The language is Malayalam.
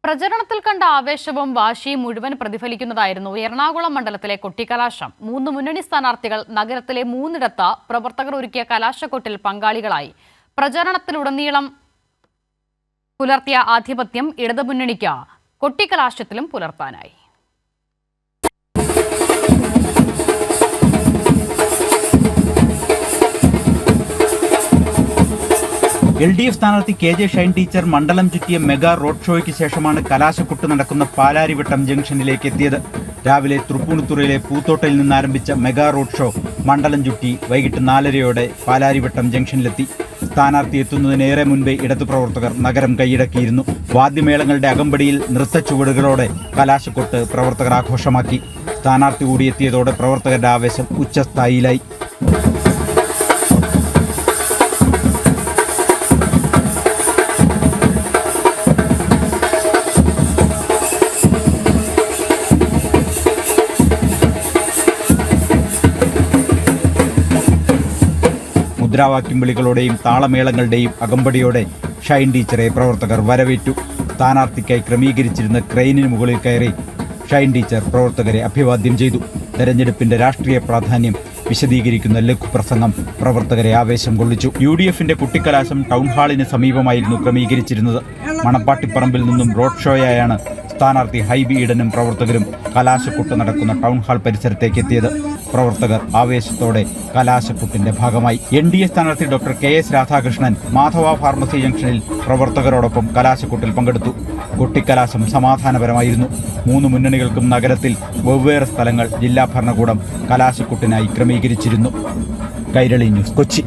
പ്രചരണത്തിൽ കണ്ട ആവേശവും വാശിയും മുഴുവൻ പ്രതിഫലിക്കുന്നതായിരുന്നു എറണാകുളം മണ്ഡലത്തിലെ കൊട്ടിക്കലാശം. 3 മുന്നണി സ്ഥാനാർത്ഥികൾ നഗരത്തിലെ 3 പ്രവർത്തകർ ഒരുക്കിയ കലാശക്കൊട്ടിൽ പങ്കാളികളായി. പ്രചരണത്തിലുടനീളം പുലർത്തിയ ആധിപത്യം ഇടതുമുന്നണിക്ക് കൊട്ടിക്കലാശത്തിലും പുലർത്താനായി. LDF സ്ഥാനാർത്ഥി KJ ഷൈൻ ടീച്ചർ മണ്ഡലം ചുറ്റിയ മെഗാ റോഡ് ഷോയ്ക്ക് ശേഷമാണ് കലാശക്കൊട്ട് നടക്കുന്ന പാലാരിവട്ടം ജംഗ്ഷനിലേക്ക് എത്തിയത്. രാവിലെ തൃപ്പൂണിത്തുറയിലെ പൂത്തോട്ടയിൽ നിന്നാരംഭിച്ച മെഗാ റോഡ് ഷോ മണ്ഡലം ചുറ്റി വൈകിട്ട് 4:30 പാലാരിവട്ടം ജംഗ്ഷനിലെത്തി. സ്ഥാനാർത്ഥി എത്തുന്നതിനേറെ മുൻപേ ഇടതുപ്രവർത്തകർ നഗരം കൈയടക്കിയിരുന്നു. വാദ്യമേളങ്ങളുടെ അകമ്പടിയിൽ നൃത്തച്ചുവടുകളോടെ കലാശക്കൊട്ട് പ്രവർത്തകർ ആഘോഷമാക്കി. സ്ഥാനാർത്ഥി കൂടി എത്തിയതോടെ പ്രവർത്തകരുടെ ആവേശം ഉച്ചസ്ഥായിലായി. മുദ്രാവാക്യം വിളികളോടെയും താളമേളങ്ങളുടെയും അകമ്പടിയോടെ ഷൈൻ ടീച്ചറെ പ്രവർത്തകർ വരവേറ്റു. സ്ഥാനാർത്ഥിക്കായി ക്രമീകരിച്ചിരുന്ന ക്രെയിനിന് മുകളിൽ കയറി ഷൈൻ ടീച്ചർ പ്രവർത്തകരെ അഭിവാദ്യം ചെയ്തു. തെരഞ്ഞെടുപ്പിന്റെ രാഷ്ട്രീയ പ്രാധാന്യം വിശദീകരിക്കുന്ന ലഘുപ്രസംഗം പ്രവർത്തകരെ ആവേശം കൊള്ളിച്ചു. UDFന്റെ കുട്ടിക്കലാശം ടൗൺ ഹാളിന് സമീപമായിരുന്നു ക്രമീകരിച്ചിരുന്നത്. മണപ്പാട്ടിപ്പറമ്പിൽ നിന്നും റോഡ് ഷോയായാണ് സ്ഥാനാർത്ഥി ഹൈബി ഈഡനും പ്രവർത്തകരും കലാശക്കൊട്ട് നടക്കുന്ന ടൗൺ ഹാൾ പരിസരത്തേക്ക് എത്തിയത്. പ്രവർത്തകർ ആവേശത്തോടെ കലാശക്കൊട്ടിന്റെ ഭാഗമായി. NDA സ്ഥാനാർത്ഥി doctor KS Radhakrishnan Madhava pharmacy ജംഗ്ഷനിൽ പ്രവർത്തകരോടൊപ്പം കലാശക്കൊട്ടിൽ പങ്കെടുത്തു. കൊട്ടിക്കലാശം സമാധാനപരമായിരുന്നു. 3 മുന്നണികൾക്കും നഗരത്തിൽ വെവ്വേറെ സ്ഥലങ്ങൾ ജില്ലാ ഭരണകൂടം കലാശക്കൊട്ടിനായി ക്രമീകരിച്ചിരുന്നു. കൈരളി ന്യൂസ്, കൊച്ചി.